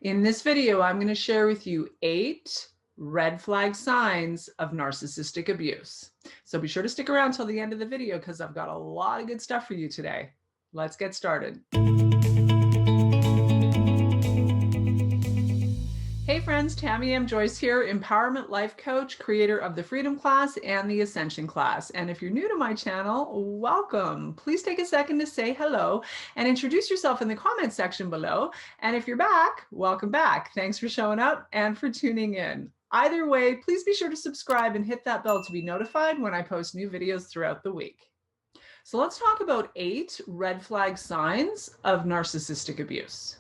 In this video, I'm going to share with you 8 red flag signs of narcissistic abuse. So be sure to stick around till the end of the video because I've got a lot of good stuff for you today. Let's get started. Hey friends, Tammy M. Joyce here, Empowerment Life Coach, creator of the Freedom Class and the Ascension Class. And if you're new to my channel, welcome. Please take a second to say hello and introduce yourself in the comment section below. And if you're back, welcome back. Thanks for showing up and for tuning in. Either way, please be sure to subscribe and hit that bell to be notified when I post new videos throughout the week. So let's talk about 8 red flag signs of narcissistic abuse.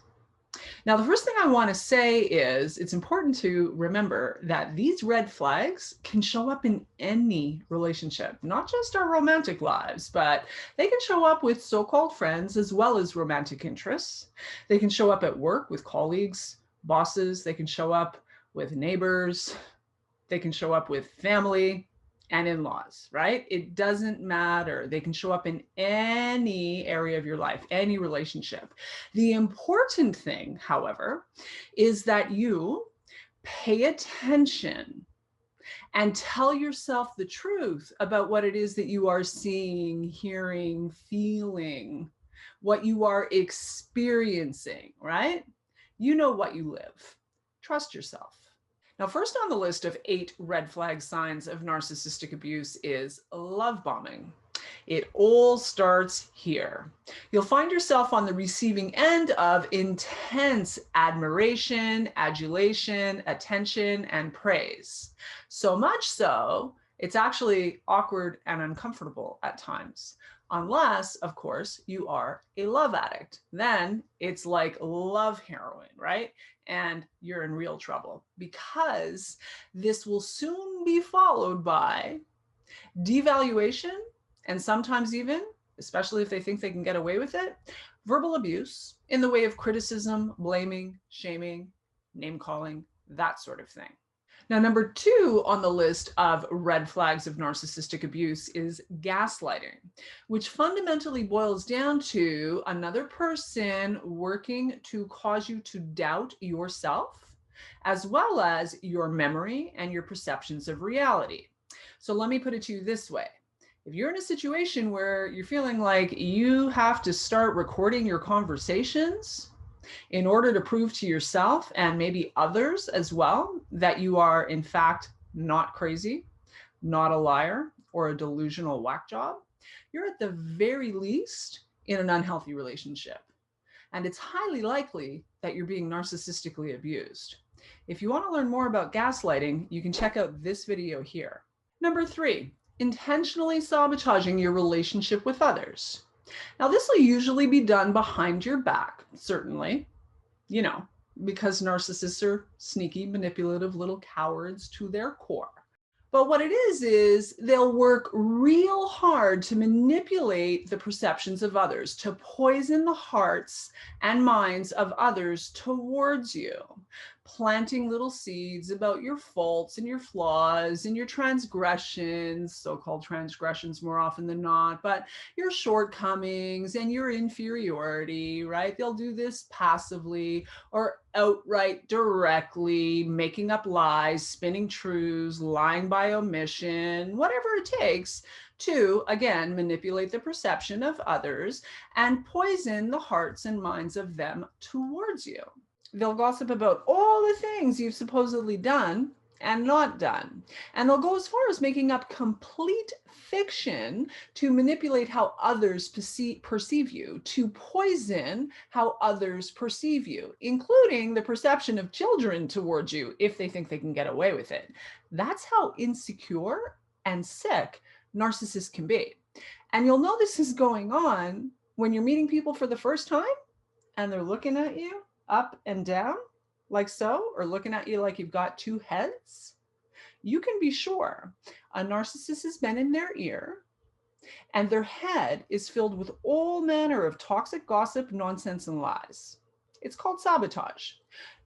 Now, the first thing I want to say is it's important to remember that these red flags can show up in any relationship, not just our romantic lives, but they can show up with so-called friends as well as romantic interests. They can show up at work with colleagues, bosses. They can show up with neighbors. They can show up with family and in-laws, right? It doesn't matter. They can show up in any area of your life, any relationship. The important thing, however, is that you pay attention and tell yourself the truth about what it is that you are seeing, hearing, feeling, what you are experiencing, right? You know what you live. Trust yourself. Now, first on the list of 8 red flag signs of narcissistic abuse is love bombing. It all starts here. You'll find yourself on the receiving end of intense admiration, adulation, attention, and praise. So much so, it's actually awkward and uncomfortable at times. Unless, of course, you are a love addict. Then it's like love heroin, right? And you're in real trouble because this will soon be followed by devaluation and sometimes even, especially if they think they can get away with it, verbal abuse in the way of criticism, blaming, shaming, name calling, that sort of thing. Now, number 2 on the list of red flags of narcissistic abuse is gaslighting, which fundamentally boils down to another person working to cause you to doubt yourself, as well as your memory and your perceptions of reality. So let me put it to you this way. If you're in a situation where you're feeling like you have to start recording your conversations in order to prove to yourself and maybe others as well that you are in fact not crazy, not a liar, or a delusional whack job, you're at the very least in an unhealthy relationship. And it's highly likely that you're being narcissistically abused. If you want to learn more about gaslighting, you can check out this video here. Number 3, intentionally sabotaging your relationship with others. Now, this will usually be done behind your back, certainly, because narcissists are sneaky, manipulative little cowards to their core. But what it is they'll work real hard to manipulate the perceptions of others, to poison the hearts and minds of others towards you, planting little seeds about your faults and your flaws and your transgressions, so-called transgressions more often than not, but your shortcomings and your inferiority, right? They'll do this passively or outright directly, making up lies, spinning truths, lying by omission, whatever it takes to, again, manipulate the perception of others and poison the hearts and minds of them towards you. They'll gossip about all the things you've supposedly done and not done. And they'll go as far as making up complete fiction to manipulate how others perceive you, to poison how others perceive you, including the perception of children towards you if they think they can get away with it. That's how insecure and sick narcissists can be. And you'll know this is going on when you're meeting people for the first time and they're looking at you up and down like so, or looking at you like you've got 2 heads. You can be sure a narcissist has been in their ear and their head is filled with all manner of toxic gossip, nonsense, and lies. It's called sabotage.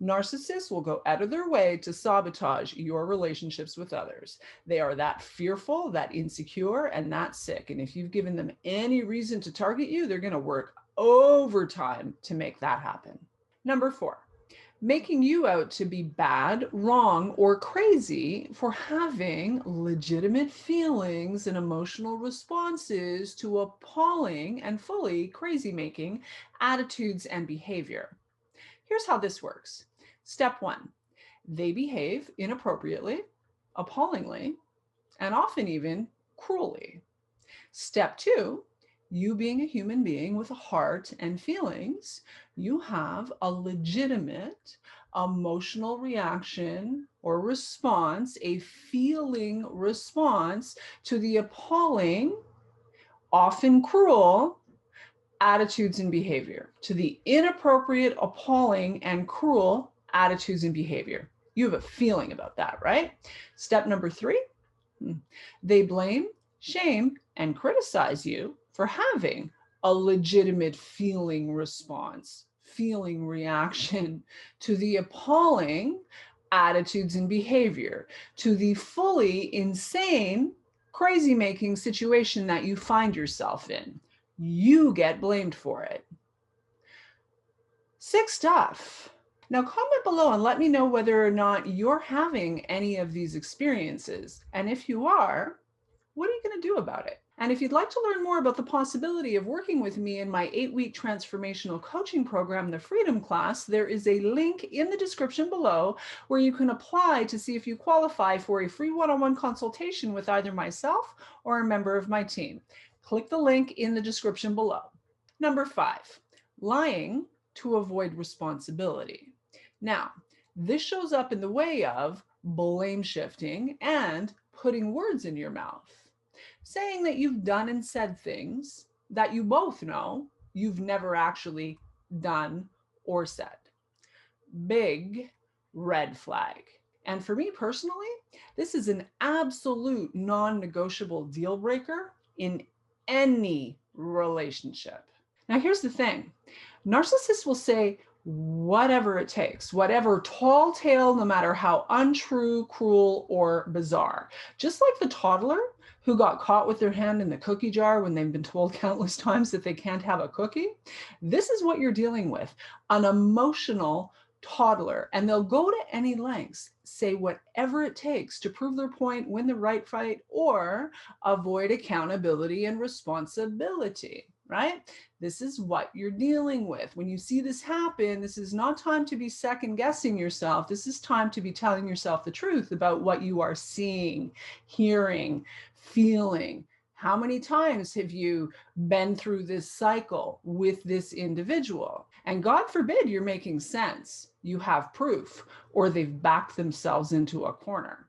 Narcissists will go out of their way to sabotage your relationships with others. They are that fearful, that insecure, and that sick. And if you've given them any reason to target you, they're going to work overtime to make that happen. Number 4, making you out to be bad, wrong, or crazy for having legitimate feelings and emotional responses to appalling and fully crazy making attitudes and behavior. Here's how this works. Step one, they behave inappropriately, appallingly, and often even cruelly. Step two, you being a human being with a heart and feelings, you have a legitimate emotional reaction or response, a feeling response to the appalling, often cruel attitudes and behavior, to the inappropriate, appalling, and cruel attitudes and behavior. You have a feeling about that, right? Step number three, they blame, shame, and criticize you for having a legitimate feeling response, feeling reaction to the appalling attitudes and behavior, to the fully insane, crazy making situation that you find yourself in. You get blamed for it. Sick stuff. Now comment below and let me know whether or not you're having any of these experiences. And if you are, what are you going to do about it? And if you'd like to learn more about the possibility of working with me in my 8-week transformational coaching program, the Freedom Class, there is a link in the description below where you can apply to see if you qualify for a free one-on-one consultation with either myself or a member of my team. Click the link in the description below. Number 5, lying to avoid responsibility. Now, this shows up in the way of blame shifting and putting words in your mouth, saying that you've done and said things that you both know you've never actually done or said. Big red flag. And for me personally, this is an absolute non-negotiable deal breaker in any relationship. Now, here's the thing. Narcissists will say whatever it takes, whatever tall tale, no matter how untrue, cruel, or bizarre. Just like the toddler who got caught with their hand in the cookie jar when they've been told countless times that they can't have a cookie. This is what you're dealing with, an emotional toddler, and they'll go to any lengths, say whatever it takes to prove their point, win the right fight, or avoid accountability and responsibility, right? This is what you're dealing with. When you see this happen, this is not time to be second guessing yourself. This is time to be telling yourself the truth about what you are seeing, hearing, feeling. How many times have you been through this cycle with this individual? And God forbid you're making sense. You have proof, or they've backed themselves into a corner.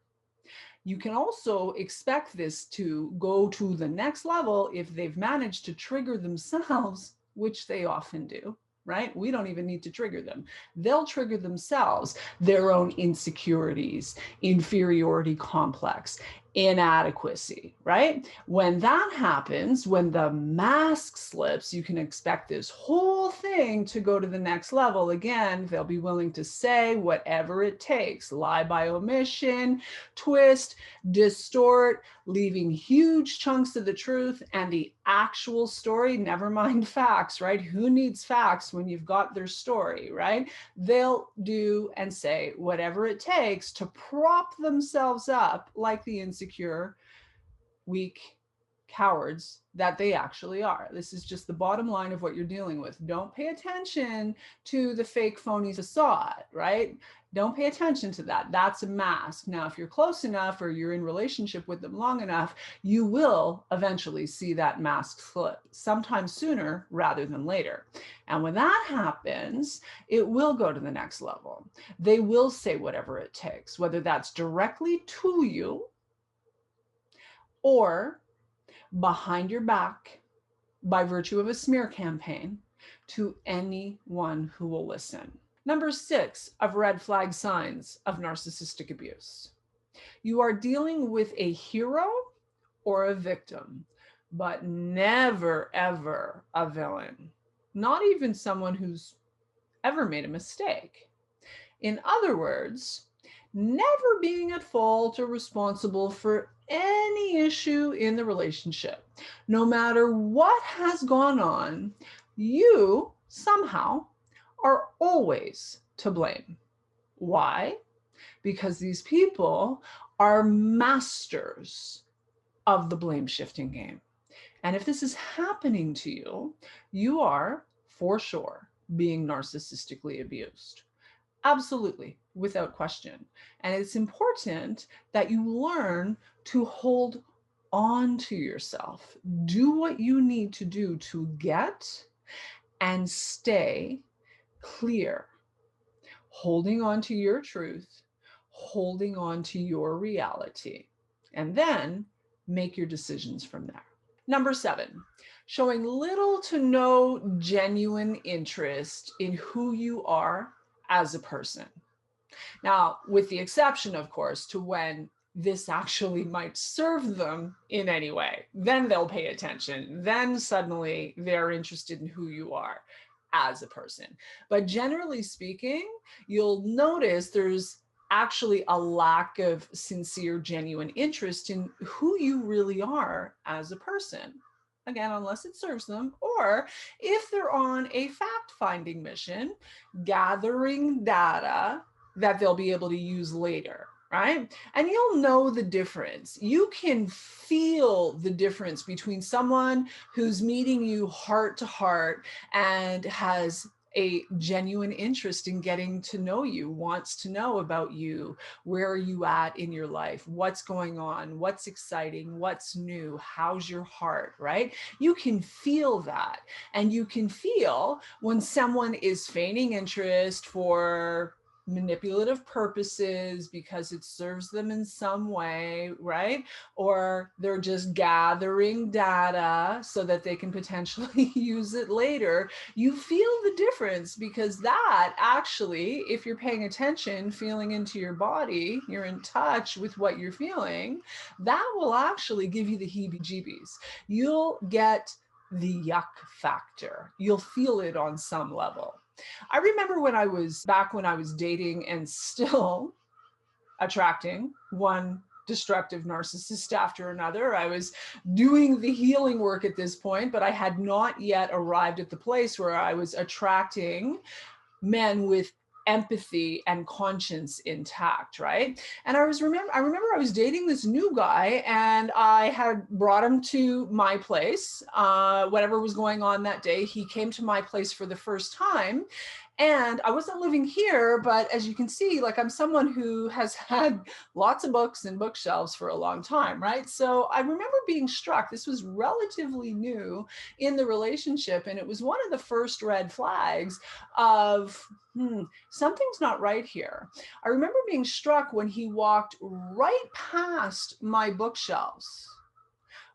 You can also expect this to go to the next level if they've managed to trigger themselves, which they often do, right? We don't even need to trigger them. They'll trigger themselves, their own insecurities, inferiority complex, inadequacy, right? When that happens, when the mask slips, you can expect this whole thing to go to the next level. Again, they'll be willing to say whatever it takes, lie by omission, twist, distort, leaving huge chunks of the truth and the actual story, never mind facts, right? Who needs facts when you've got their story, right? They'll do and say whatever it takes to prop themselves up like the insecure, weak cowards that they actually are. This is just the bottom line of what you're dealing with. Don't pay attention to the fake phony facade, right? Don't pay attention to that. That's a mask. Now, if you're close enough or you're in relationship with them long enough, you will eventually see that mask slip, sometimes sooner rather than later. And when that happens, it will go to the next level. They will say whatever it takes, whether that's directly to you or behind your back by virtue of a smear campaign to anyone who will listen. Number 6 of red flag signs of narcissistic abuse. You are dealing with a hero or a victim, but never, ever a villain. Not even someone who's ever made a mistake. In other words, never being at fault or responsible for any issue in the relationship. No matter what has gone on, you somehow are always to blame. Why? Because these people are masters of the blame shifting game. And if this is happening to you, you are for sure being narcissistically abused. Absolutely, without question. And it's important that you learn to hold on to yourself. Do what you need to do to get and stay clear, holding on to your truth, holding on to your reality, and then make your decisions from there. Number 7, showing little to no genuine interest in who you are as a person. Now, with the exception, of course, to when this actually might serve them in any way, then they'll pay attention. Then suddenly they're interested in who you are as a person. But generally speaking, you'll notice there's actually a lack of sincere, genuine interest in who you really are as a person. Again, unless it serves them, or if they're on a fact-finding mission, gathering data that they'll be able to use later, right? And you'll know the difference. You can feel the difference between someone who's meeting you heart to heart and has a genuine interest in getting to know you, wants to know about you, where are you at in your life, what's going on, what's exciting, what's new, how's your heart, right? You can feel that. And you can feel when someone is feigning interest for manipulative purposes because it serves them in some way, right? Or they're just gathering data so that they can potentially use it later. You feel the difference because that actually, if you're paying attention, feeling into your body, you're in touch with what you're feeling, that will actually give you the heebie-jeebies. You'll get the yuck factor. You'll feel it on some level. I remember when I was dating and still attracting one destructive narcissist after another. I was doing the healing work at this point, but I had not yet arrived at the place where I was attracting men with empathy and conscience intact, right? And I remember I was dating this new guy and I had brought him to my place. Whatever was going on that day, he came to my place for the first time. And I wasn't living here, but as you can see, like I'm someone who has had lots of books and bookshelves for a long time, right? So I remember being struck. This was relatively new in the relationship. And it was one of the first red flags of, something's not right here. I remember being struck when he walked right past my bookshelves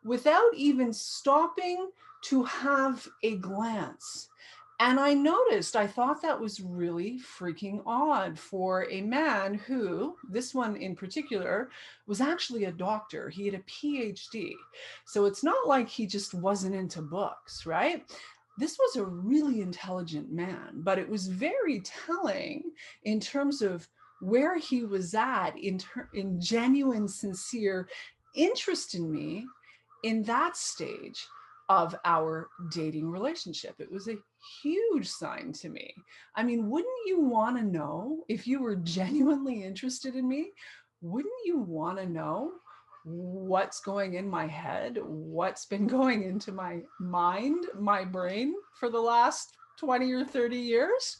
without even stopping to have a glance. And I noticed, I thought that was really freaking odd for a man who, this one in particular, was actually a doctor. He had a PhD. So it's not like he just wasn't into books, right? This was a really intelligent man, but it was very telling in terms of where he was at in genuine, sincere interest in me in that stage of our dating relationship. It was a huge sign to me. I mean, wouldn't you want to know if you were genuinely interested in me? Wouldn't you want to know what's going in my head, what's been going into my mind, my brain for the last 20 or 30 years?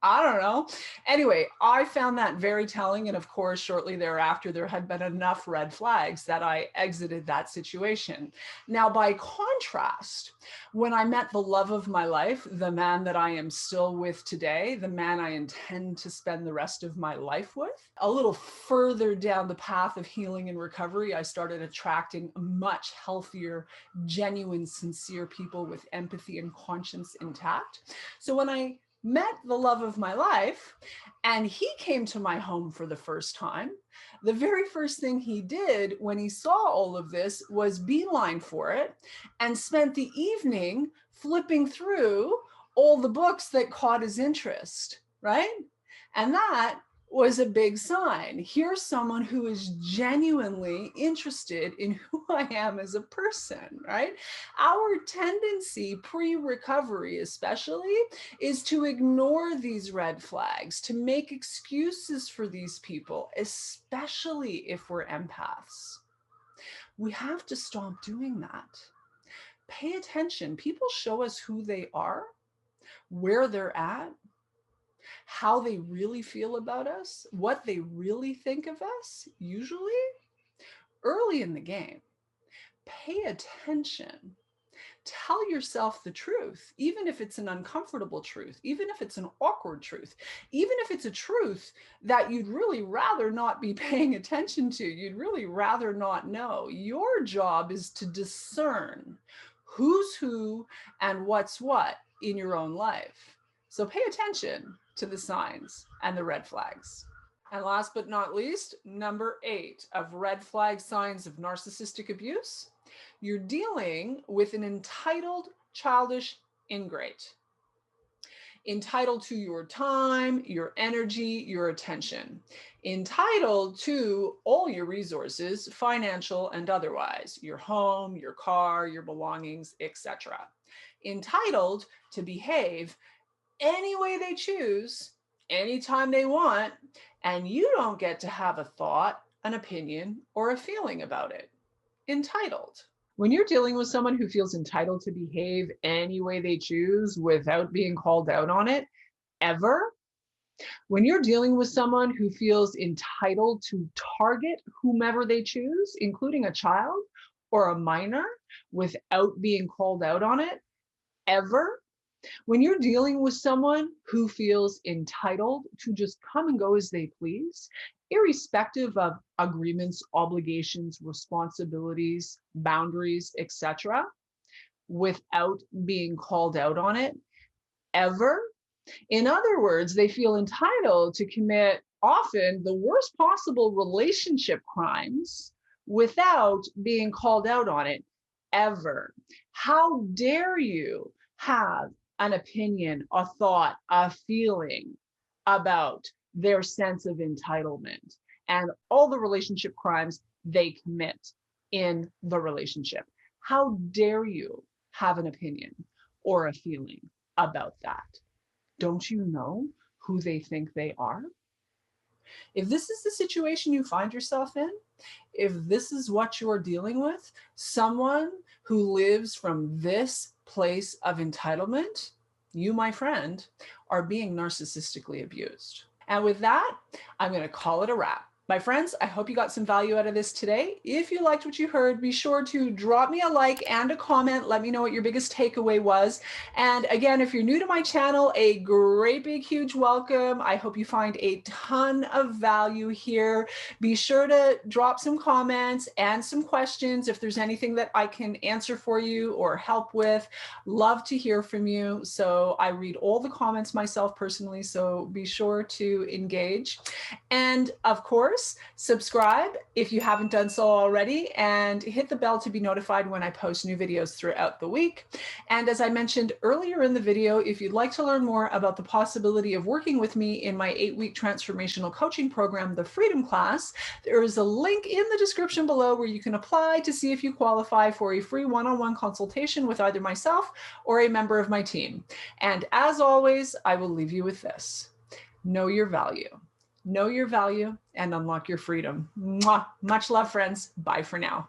I don't know. Anyway, I found that very telling. And of course, shortly thereafter, there had been enough red flags that I exited that situation. Now, by contrast, when I met the love of my life, the man that I am still with today, the man I intend to spend the rest of my life with, a little further down the path of healing and recovery, I started attracting much healthier, genuine, sincere people with empathy and conscience intact. So when I met the love of my life and he came to my home for the first time, the very first thing he did when he saw all of this was beeline for it and spent the evening flipping through all the books that caught his interest, right? And that was a big sign. Here's someone who is genuinely interested in who I am as a person, right? Our tendency pre-recovery especially is to ignore these red flags, to make excuses for these people, especially if we're empaths. We have to stop doing that. Pay attention. People show us who they are, where they're at, how they really feel about us, what they really think of us, usually early in the game. Pay attention. Tell yourself the truth, even if it's an uncomfortable truth, even if it's an awkward truth, even if it's a truth that you'd really rather not be paying attention to, you'd really rather not know. Your job is to discern who's who and what's what in your own life. So pay attention to the signs and the red flags. And last but not least, number 8 of red flag signs of narcissistic abuse. You're dealing with an entitled, childish ingrate. Entitled to your time, your energy, your attention. Entitled to all your resources, financial and otherwise, your home, your car, your belongings, etc. Entitled to behave any way they choose, anytime they want, and you don't get to have a thought, an opinion, or a feeling about it. Entitled. When you're dealing with someone who feels entitled to behave any way they choose without being called out on it, ever, when you're dealing with someone who feels entitled to target whomever they choose, including a child or a minor, without being called out on it, ever, when you're dealing with someone who feels entitled to just come and go as they please, irrespective of agreements, obligations, responsibilities, boundaries, etc., without being called out on it, ever. In other words, they feel entitled to commit often the worst possible relationship crimes without being called out on it, ever. How dare you have an opinion, a thought, a feeling about their sense of entitlement and all the relationship crimes they commit in the relationship? How dare you have an opinion or a feeling about that? Don't you know who they think they are? If this is the situation you find yourself in, if this is what you're dealing with, someone who lives from this place of entitlement, you, my friend, are being narcissistically abused. And with that, I'm going to call it a wrap. My friends, I hope you got some value out of this today. If you liked what you heard, be sure to drop me a like and a comment. Let me know what your biggest takeaway was. And again, if you're new to my channel, a great big huge welcome. I hope you find a ton of value here. Be sure to drop some comments and some questions if there's anything that I can answer for you or help with. Love to hear from you. So I read all the comments myself personally, so be sure to engage. And of course, subscribe if you haven't done so already, and hit the bell to be notified when I post new videos throughout the week. And as I mentioned earlier in the video, if you'd like to learn more about the possibility of working with me in my 8-week transformational coaching program, the Freedom Class, there is a link in the description below where you can apply to see if you qualify for a free one-on-one consultation with either myself or a member of my team. And as always, I will leave you with this. Know your value. Know your value and unlock your freedom. Mwah. Much love, friends. Bye for now.